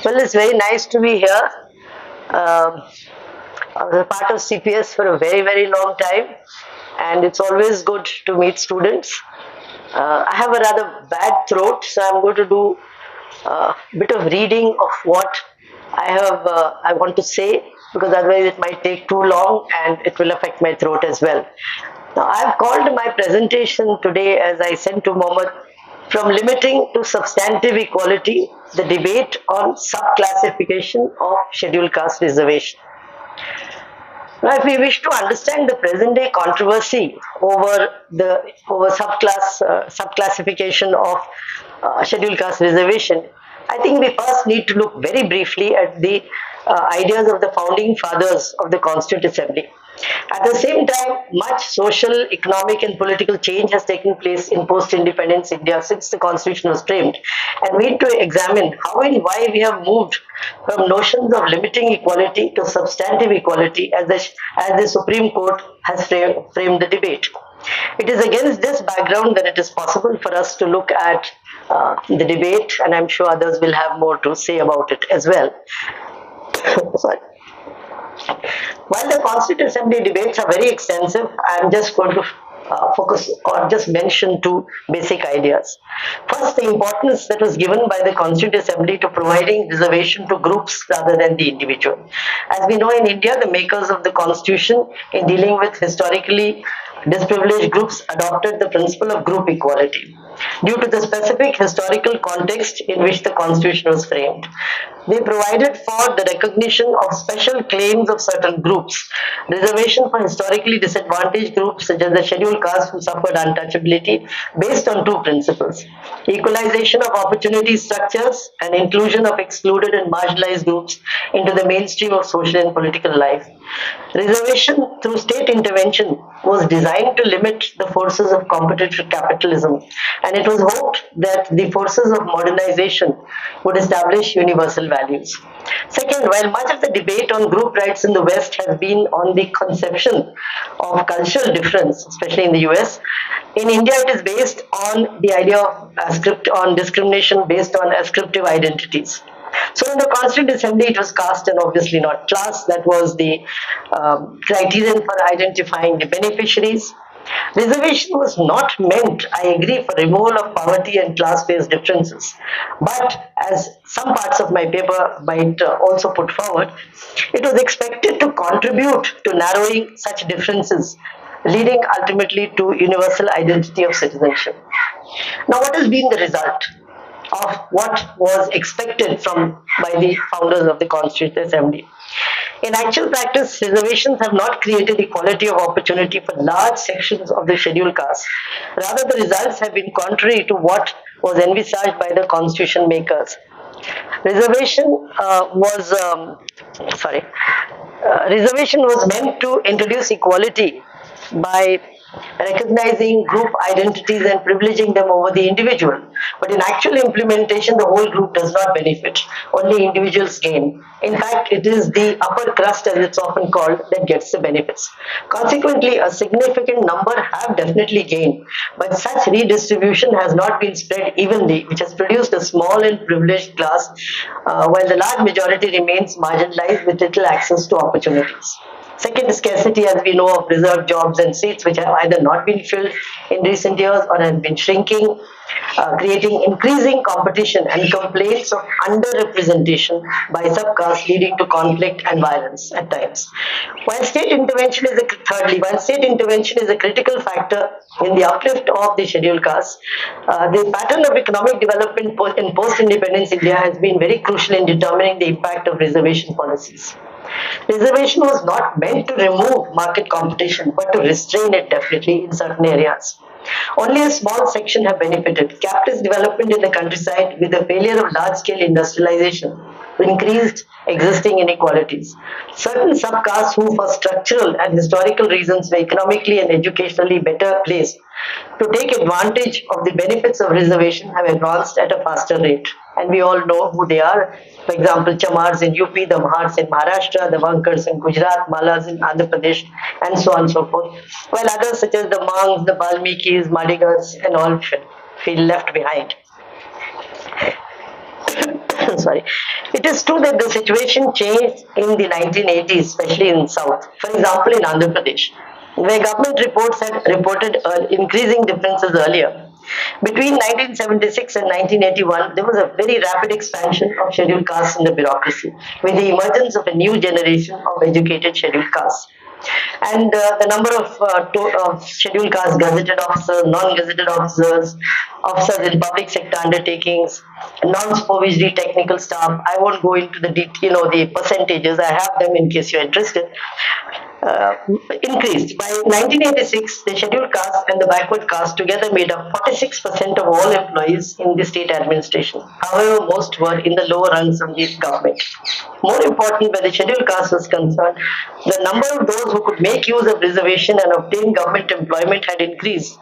Well, it's very nice to be here. Um, I was a part of CPS for a very, very long time, and it's always good to meet students. I have a rather bad throat, so I'm going to do a bit of reading of what I want to say, because otherwise it might take too long and it will affect my throat as well. Now, I've called my presentation today, as I sent to Mohammed, from limiting to substantive equality, the debate on sub-classification of scheduled caste reservation. Now, if we wish to understand the present-day controversy over subclassification of scheduled caste reservation, I think we first need to look very briefly at the ideas of the founding fathers of the Constituent Assembly. At the same time, much social, economic, and political change has taken place in post-independence India since the Constitution was framed, and we need to examine how and why we have moved from notions of limiting equality to substantive equality as the Supreme Court has framed the debate. It is against this background that it is possible for us to look at the debate, and I'm sure others will have more to say about it as well. Sorry. While the Constituent Assembly debates are very extensive, I am just going to focus or just mention two basic ideas. First, the importance that was given by the Constituent Assembly to providing reservation to groups rather than the individual. As we know, in India, the makers of the Constitution, in dealing with historically disprivileged groups, adopted the principle of group equality due to the specific historical context in which the Constitution was framed. They provided for the recognition of special claims of certain groups, reservation for historically disadvantaged groups such as the scheduled caste who suffered untouchability, based on two principles: equalization of opportunity structures and inclusion of excluded and marginalized groups into the mainstream of social and political life. Reservation through state intervention was designed to limit the forces of competitive capitalism, and it was hoped that the forces of modernization would establish universal values. Second, while much of the debate on group rights in the West has been on the conception of cultural difference, especially in the US, in India it is based on the idea of on discrimination based on ascriptive identities. So in the Constituent Assembly, it was caste and obviously not class. That was the criterion for identifying the beneficiaries. Reservation was not meant, I agree, for removal of poverty and class-based differences. But as some parts of my paper might also put forward, it was expected to contribute to narrowing such differences, leading ultimately to universal identity of citizenship. Now, what has been the result of what was expected by the founders of the Constituent Assembly? In actual practice, reservations have not created equality of opportunity for large sections of the scheduled caste. Rather, the results have been contrary to what was envisaged by the constitution makers. Reservation was meant to introduce equality by recognizing group identities and privileging them over the individual. But in actual implementation, the whole group does not benefit. Only individuals gain. In fact, it is the upper crust, as it's often called, that gets the benefits. Consequently, a significant number have definitely gained, but such redistribution has not been spread evenly, which has produced a small and privileged class, while the large majority remains marginalized with little access to opportunities. Second, scarcity, as we know, of reserved jobs and seats which have either not been filled in recent years or have been shrinking, creating increasing competition and complaints of underrepresentation by subcaste, leading to conflict and violence at times. While state intervention is a critical factor in the uplift of the scheduled caste, the pattern of economic development in post-independence India has been very crucial in determining the impact of reservation policies. Reservation was not meant to remove market competition, but to restrain it definitely in certain areas. Only a small section have benefited. Capitalist development in the countryside, with the failure of large-scale industrialization, increased existing inequalities. Certain subcastes who, for structural and historical reasons, were economically and educationally better placed to take advantage of the benefits of reservation, have advanced at a faster rate. And we all know who they are. For example, Chamars in UP, the Mahars in Maharashtra, the Vankars in Gujarat, Malas in Andhra Pradesh, and so on and so forth. While others such as the Mangs, the Valmikis, Madigas, and all feel left behind. sorry, it is true that the situation changed in the 1980s, especially in South. For example, in Andhra Pradesh, where government reports had reported increasing differences earlier. Between 1976 and 1981, there was a very rapid expansion of scheduled castes in the bureaucracy, with the emergence of a new generation of educated scheduled castes. And the number of scheduled caste gazetted officers, non-gazetted officers, officers in public sector undertakings, non-supervisory technical staff. I won't go into the percentages. I have them in case you're interested. Uh, Increased. By 1986, the scheduled caste and the backward caste together made up 46% of all employees in the state administration. However, most were in the lower rungs of the government. More important, where the scheduled caste was concerned, the number of those who could make use of reservation and obtain government employment had increased,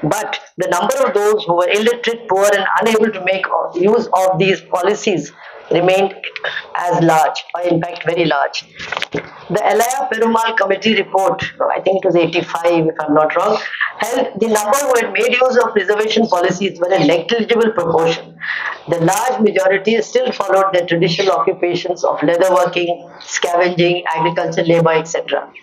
but the number of those who were illiterate, poor, and unable to make use of these policies remained as large, or in fact very large. The Elaya Perumal Committee report, I think it was 85 if I'm not wrong, held the number who had made use of reservation policies were a negligible proportion. The large majority still followed their traditional occupations of leatherworking, scavenging, agriculture labor, etc.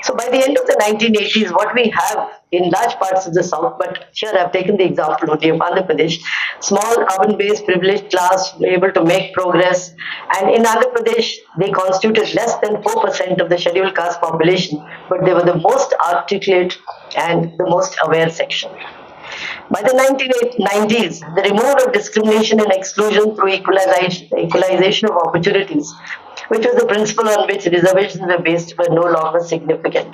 So by the end of the 1980s, what we have in large parts of the south, but here I've taken the example only of Andhra Pradesh, small urban-based privileged class were able to make progress, and in Andhra Pradesh they constituted less than 4% of the scheduled caste population, but they were the most articulate and the most aware section. By the 1990s, the removal of discrimination and exclusion through equalization of opportunities, which was the principle on which reservations were based, were no longer significant.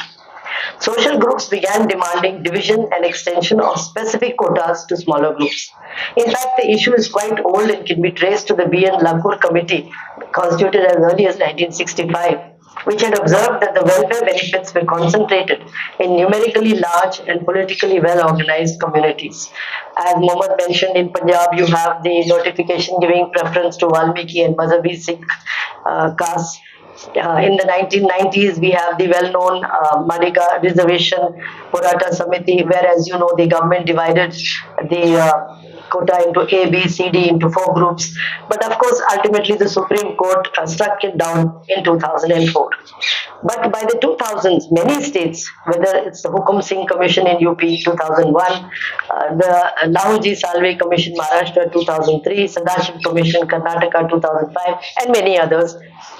Social groups began demanding division and extension of specific quotas to smaller groups. In fact, the issue is quite old and can be traced to the B.N. Lakur Committee, constituted as early as 1965, which had observed that the welfare benefits were concentrated in numerically large and politically well-organized communities. As Mohammed mentioned, in Punjab, you have the notification giving preference to Valmiki and Mazhabi Sikh castes. In the 1990s, we have the well-known Madika Reservation Purata Samiti, where, as you know, the government divided the quota into A, B, C, D into 4 groups. But of course, ultimately the Supreme Court struck it down in 2004. But by the 2000s, many states, whether it's the Hukum Singh Commission in UP 2001, the Lahuji Salve Commission Maharashtra 2003, Sadashiv Commission Karnataka 2005, and many others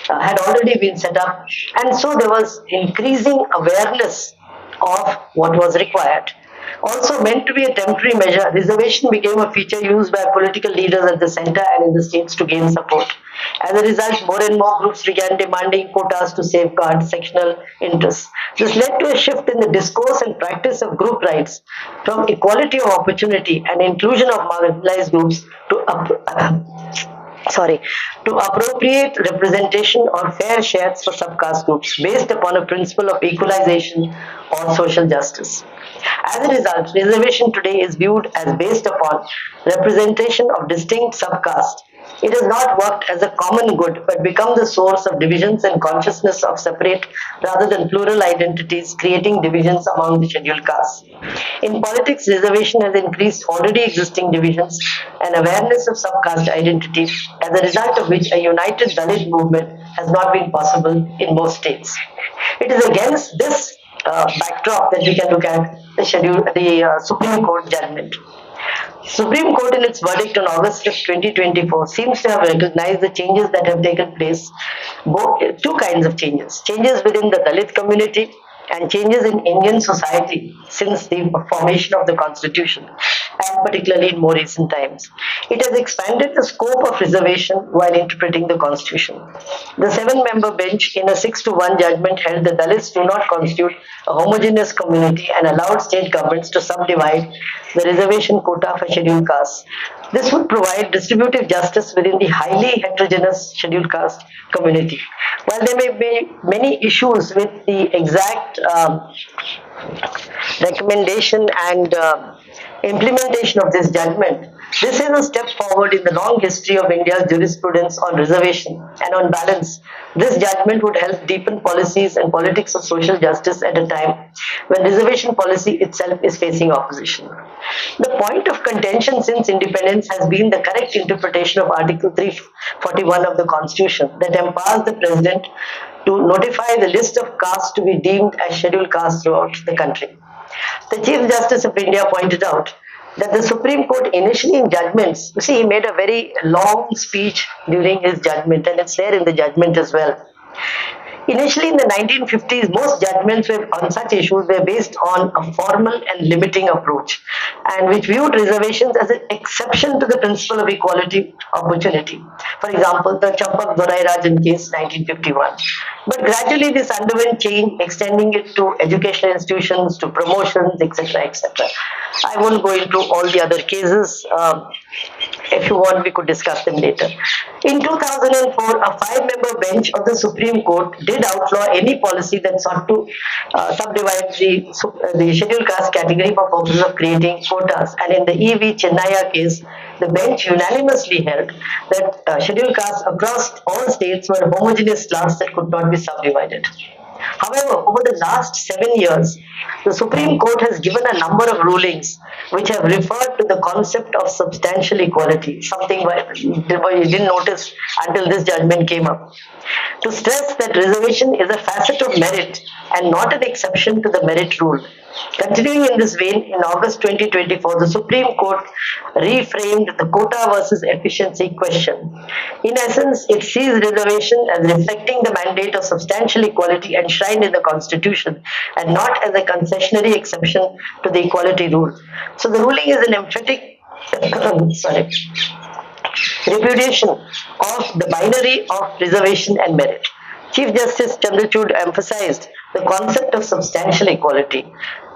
had already been set up. And so there was increasing awareness of what was required. Also meant to be a temporary measure, reservation became a feature used by political leaders at the center and in the states to gain support. As a result, more and more groups began demanding quotas to safeguard sectional interests. This led to a shift in the discourse and practice of group rights from equality of opportunity and inclusion of marginalized groups to appropriate representation or fair shares for subcaste groups based upon a principle of equalization or social justice. As a result, reservation today is viewed as based upon representation of distinct subcastes. It has not worked as a common good but become the source of divisions and consciousness of separate rather than plural identities, creating divisions among the scheduled castes. In politics, reservation has increased already existing divisions and awareness of subcaste identity, as a result of which a united Dalit movement has not been possible in most states. It is against this backdrop that we can look at the Supreme Court judgment. Supreme Court in its verdict on August 5, 2024 seems to have recognized the changes that have taken place, two kinds of changes. Changes within the Dalit community and changes in Indian society since the formation of the constitution, and particularly in more recent times. It has expanded the scope of reservation while interpreting the constitution. The 7-member bench in a 6-1 judgment held that Dalits do not constitute a homogeneous community and allowed state governments to subdivide the reservation quota for scheduled castes. This would provide distributive justice within the highly heterogeneous scheduled caste community. While there may be many issues with the exact recommendation and implementation of this judgment, This is a step forward in the long history of India's jurisprudence on reservation, and on balance, this judgment would help deepen policies and politics of social justice at a time when reservation policy itself is facing opposition. The point of contention since independence has been the correct interpretation of Article 341 of the Constitution that empowers the President to notify the list of castes to be deemed as scheduled castes throughout the country. The Chief Justice of India pointed out that the Supreme Court initially in judgments, you see, he made a very long speech during his judgment, and it's there in the judgment as well. Initially in the 1950s, most judgments on such issues were based on a formal and limiting approach, and which viewed reservations as an exception to the principle of equality opportunity. For example, the Champak Dorai-Rajan case, 1951. But gradually this underwent change, extending it to educational institutions, to promotions, etc., etc. I won't go into all the other cases. If you want, we could discuss them later. In 2004, a 5-member bench of the Supreme Court did outlaw any policy that sought to subdivide the scheduled caste category for purposes of creating quotas. And in the E.V. Chennaya case, the bench unanimously held that scheduled castes across all states were a homogeneous class that could not be subdivided. However, over the last 7 years, the Supreme Court has given a number of rulings which have referred to the concept of substantial equality, something you didn't notice until this judgment came up, to stress that reservation is a facet of merit and not an exception to the merit rule. Continuing in this vein, in August 2024, the Supreme Court reframed the quota versus efficiency question. In essence, it sees reservation as reflecting the mandate of substantial equality enshrined in the Constitution and not as a concessionary exception to the equality rule. So the ruling is an emphatic repudiation of the binary of reservation and merit. Chief Justice Chandrachud emphasized the concept of substantial equality.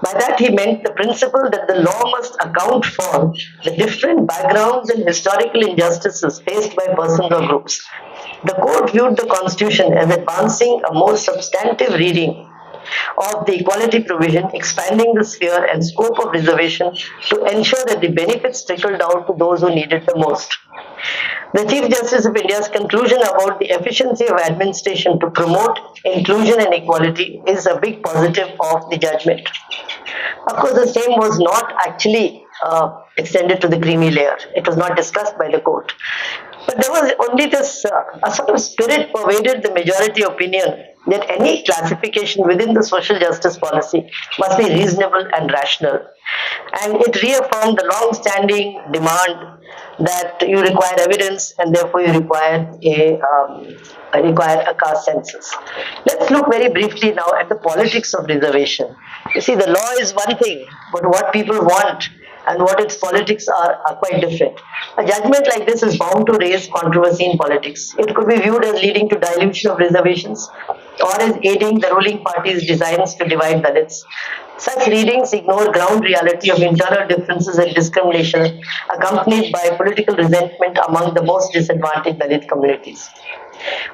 By that he meant the principle that the law must account for the different backgrounds and historical injustices faced by persons or groups. The court viewed the Constitution as advancing a more substantive reading of the equality provision, expanding the sphere and scope of reservation to ensure that the benefits trickle down to those who need it the most. The Chief Justice of India's conclusion about the efficiency of administration to promote inclusion and equality is a big positive of the judgment. Of course, the same was not actually extended to the creamy layer. It was not discussed by the court. But there was only this, a sort of spirit pervaded the majority opinion that any classification within the social justice policy must be reasonable and rational. And it reaffirmed the long-standing demand that you require evidence and therefore you require a caste census. Let's look very briefly now at the politics of reservation. You see, the law is one thing, but what people want and what its politics are quite different. A judgment like this is bound to raise controversy in politics. It could be viewed as leading to dilution of reservations or as aiding the ruling party's designs to divide Dalits. Such readings ignore ground reality of internal differences and discrimination accompanied by political resentment among the most disadvantaged Dalit communities.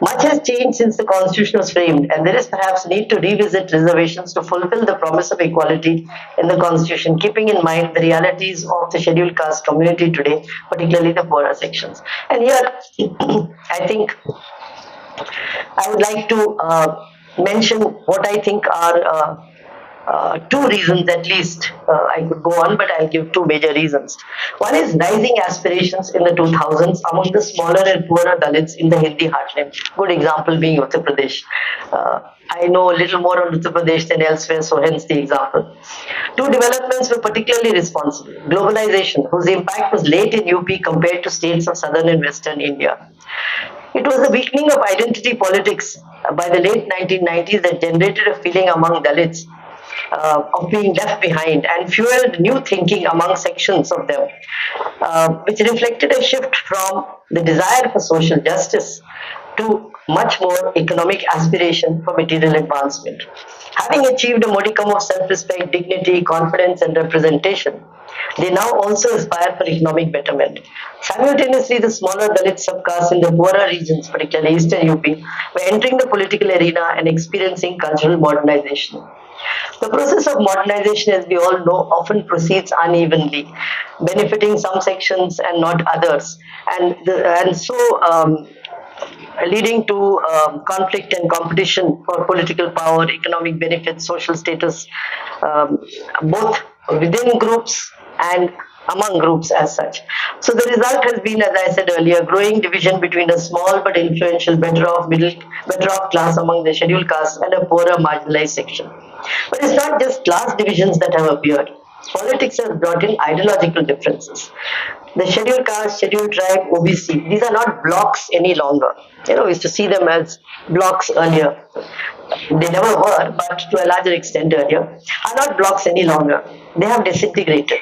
Much has changed since the Constitution was framed, and there is perhaps need to revisit reservations to fulfill the promise of equality in the Constitution, keeping in mind the realities of the scheduled caste community today, particularly the poorer sections. And here, I think I would like to mention what I think are two reasons at least. I could go on, but I'll give two major reasons. One is rising aspirations in the 2000s among the smaller and poorer Dalits in the Hindi heartland. Good example being Uttar Pradesh. I know a little more on Uttar Pradesh than elsewhere, so hence the example. Two developments were particularly responsible. Globalization, whose impact was late in UP compared to states of southern and western India. It was the weakening of identity politics by the late 1990s that generated a feeling among Dalits of being left behind and fueled new thinking among sections of them, which reflected a shift from the desire for social justice to much more economic aspiration for material advancement. Having achieved a modicum of self-respect, dignity, confidence and representation, they now also aspire for economic betterment. Simultaneously, the smaller Dalit subcastes in the poorer regions, particularly eastern UP, were entering the political arena and experiencing cultural modernization. The process of modernization, as we all know, often proceeds unevenly, benefiting some sections and not others, and so leading to conflict and competition for political power, economic benefits, social status, um, both within groups and among groups as such. So the result has been, as I said earlier, growing division between a small but influential better off class among the scheduled castes and a poorer marginalized section. But it's not just class divisions that have appeared. Politics has brought in ideological differences. The scheduled caste, scheduled tribe, OBC, these are not blocks any longer. We used to see them as blocks earlier. They never were, but to a larger extent earlier, are not blocks any longer. They have disintegrated.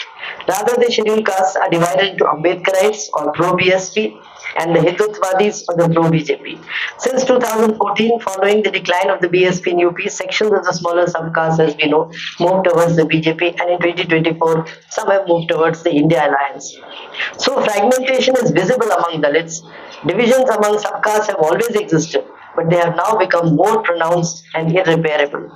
Rather, the scheduled castes are divided into Ambedkarites or pro-BSP and the Hindutvaadis or the pro-BJP. Since 2014, following the decline of the BSP in UP, sections of the smaller sub-castes, as we know, moved towards the BJP, and in 2024, some have moved towards the India Alliance. So fragmentation is visible among Dalits. Divisions among sub-castes have always existed, but they have now become more pronounced and irreparable.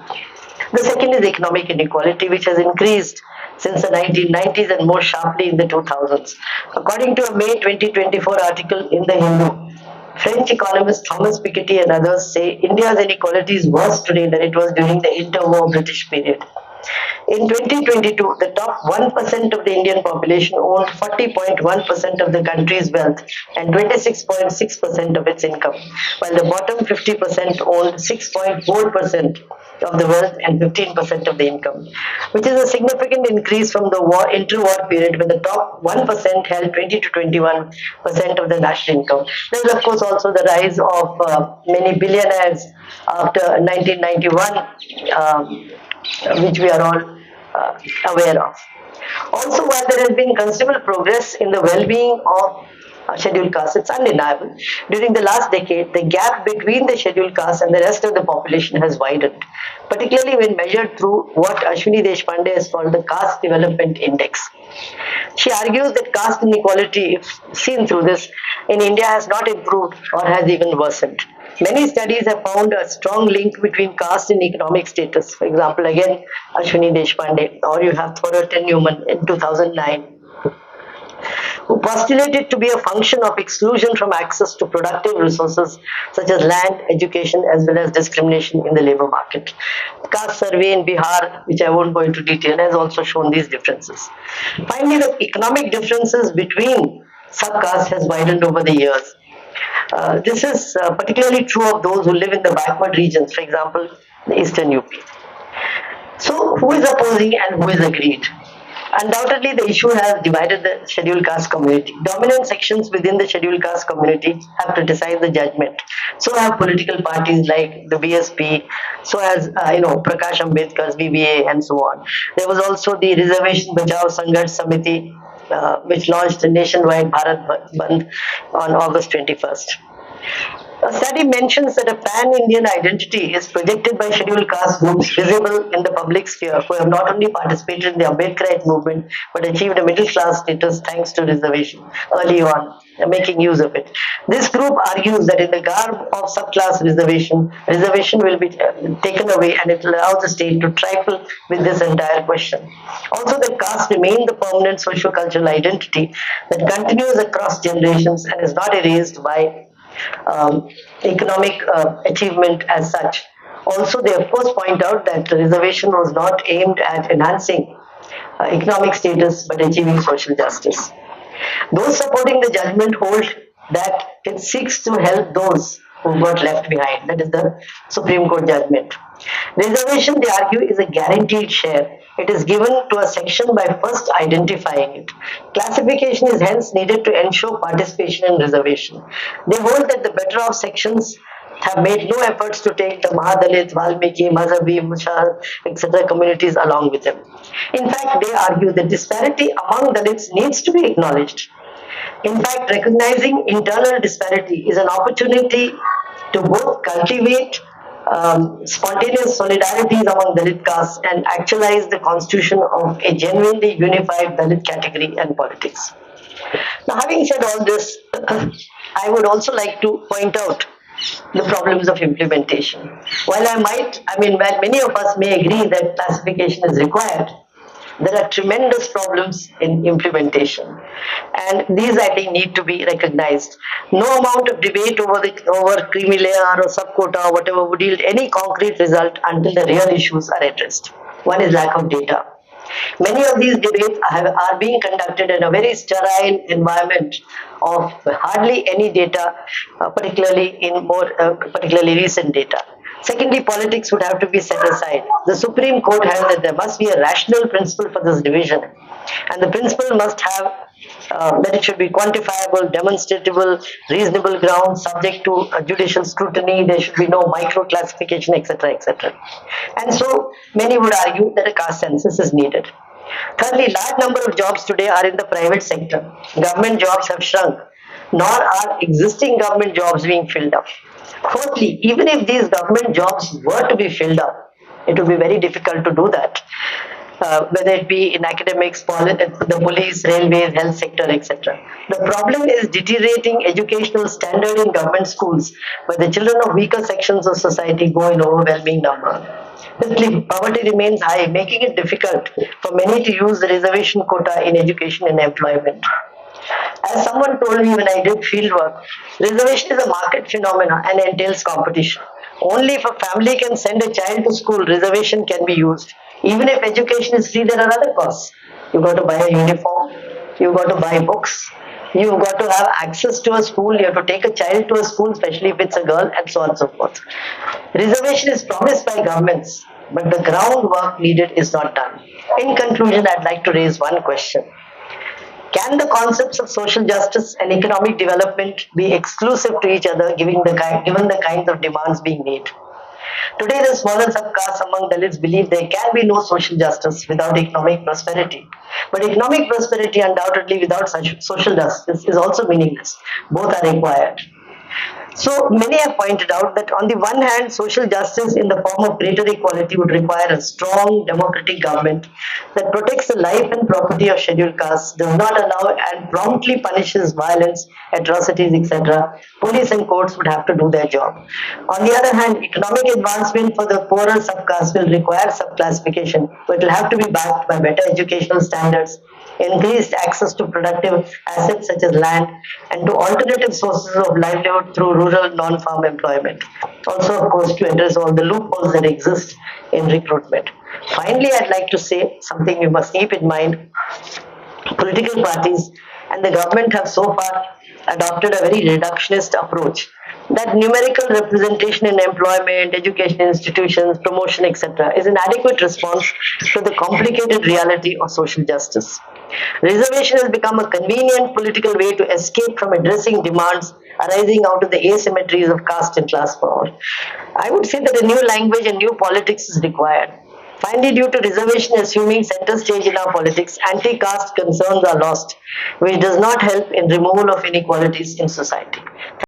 The second is economic inequality, which has increased since the 1990s and more sharply in the 2000s. According to a May 2024 article in The Hindu, French economist Thomas Piketty and others say India's inequality is worse today than it was during the interwar British period. In 2022, the top 1% of the Indian population owned 40.1% of the country's wealth and 26.6% of its income, while the bottom 50% owned 6.4% of the wealth and 15% of the income, which is a significant increase from the interwar period when the top 1% held 20 to 21% of the national income. There is, of course, also the rise of many billionaires after 1991. Which we are all aware of. Also, while there has been considerable progress in the well-being of scheduled castes, it's undeniable. During the last decade, the gap between the scheduled castes and the rest of the population has widened, particularly when measured through what Ashwini Deshpande has called the Caste Development Index. She argues that caste inequality, if seen through this, in India has not improved or has even worsened. Many studies have found a strong link between caste and economic status. For example, again, Ashwini Deshpande, or you have Thorot Newman in 2009, who postulated to be a function of exclusion from access to productive resources such as land, education, as well as discrimination in the labor market. The caste survey in Bihar, which I won't go into detail, has also shown these differences. Finally, the economic differences between sub-castes has widened over the years. This is particularly true of those who live in the backward regions, for example, the eastern UP. So, who is opposing and who is agreed? Undoubtedly, the issue has divided the scheduled caste community. Dominant sections within the scheduled caste community have criticized the judgment. So have political parties like the BSP, so has Prakash Ambedkar's BBA, and so on. There was also the Reservation Bachao Sangharsh Samiti, which launched a nationwide Bharat Bandh on August 21st. A study mentions that a pan-Indian identity is projected by scheduled caste groups visible in the public sphere who have not only participated in the Ambedkarite movement but achieved a middle-class status thanks to reservation early on, making use of it. This group argues that in the garb of subclass reservation will be taken away and it allows the state to trifle with this entire question. Also, the caste remains the permanent socio-cultural identity that continues across generations and is not erased by economic achievement as such. Also, they of course point out that the reservation was not aimed at enhancing economic status but achieving social justice. Those supporting the judgment hold that it seeks to help those who got left behind. That is the Supreme Court judgment. Reservation, they argue, is a guaranteed share. It is given to a section by first identifying it. Classification is hence needed to ensure participation in reservation. They hold that the better off sections have made no efforts to take the Mahadalit, Valmiki, Mazhabi, Mushal, etc. communities along with them. In fact, they argue that disparity among Dalits needs to be acknowledged. In fact, recognizing internal disparity is an opportunity to both cultivate spontaneous solidarities among Dalit castes and actualize the constitution of a genuinely unified Dalit category and politics. Now, having said all this, I would also like to point out the problems of implementation. While while many of us may agree that classification is required, there are tremendous problems in implementation, and these I think need to be recognized. No amount of debate over creamy layer or sub-quota or whatever would yield any concrete result until the real issues are addressed. One is lack of data. Many of these debates are being conducted in a very sterile environment of hardly any data, particularly recent data. Secondly, politics would have to be set aside. The Supreme Court held that there must be a rational principle for this division, and the principle must have that it should be quantifiable, demonstrable, reasonable grounds, subject to judicial scrutiny. There should be no micro classification, etc., etc. And so many would argue that a caste census is needed. Thirdly, large number of jobs today are in the private sector. Government jobs have shrunk, nor are existing government jobs being filled up. Fourthly, even if these government jobs were to be filled up, it would be very difficult to do that, whether it be in academics, the police, railways, health sector, etc. The problem is deteriorating educational standard in government schools, where the children of weaker sections of society go in overwhelming number. Fifthly, poverty remains high, making it difficult for many to use the reservation quota in education and employment. As someone told me when I did field work, reservation is a market phenomenon and entails competition. Only if a family can send a child to school, reservation can be used. Even if education is free, there are other costs. You've got to buy a uniform, you've got to buy books, you've got to have access to a school, you have to take a child to a school, especially if it's a girl, and so on and so forth. Reservation is promised by governments, but the groundwork needed is not done. In conclusion, I'd like to raise one question. Can the concepts of social justice and economic development be exclusive to each other given the kinds of demands being made? Today, the smaller subcastes among Dalits believe there can be no social justice without economic prosperity. But economic prosperity, undoubtedly, without such social justice is also meaningless. Both are required. So many have pointed out that on the one hand, social justice in the form of greater equality would require a strong democratic government that protects the life and property of scheduled castes, does not allow and promptly punishes violence, atrocities, etc. Police and courts would have to do their job. On the other hand, economic advancement for the poorer subcastes will require subclassification, but it will have to be backed by better educational standards, increased access to productive assets such as land, and to alternative sources of livelihood through rural non-farm employment. Also, of course, to address all the loopholes that exist in recruitment. Finally, I'd like to say something we must keep in mind. Political parties and the government have so far adopted a very reductionist approach, that numerical representation in employment, education institutions, promotion, etc. is an adequate response to the complicated reality of social justice. Reservation has become a convenient political way to escape from addressing demands arising out of the asymmetries of caste and class for all. I would say that a new language and new politics is required. Finally, due to reservation assuming center stage in our politics, anti-caste concerns are lost, which does not help in removal of inequalities in society.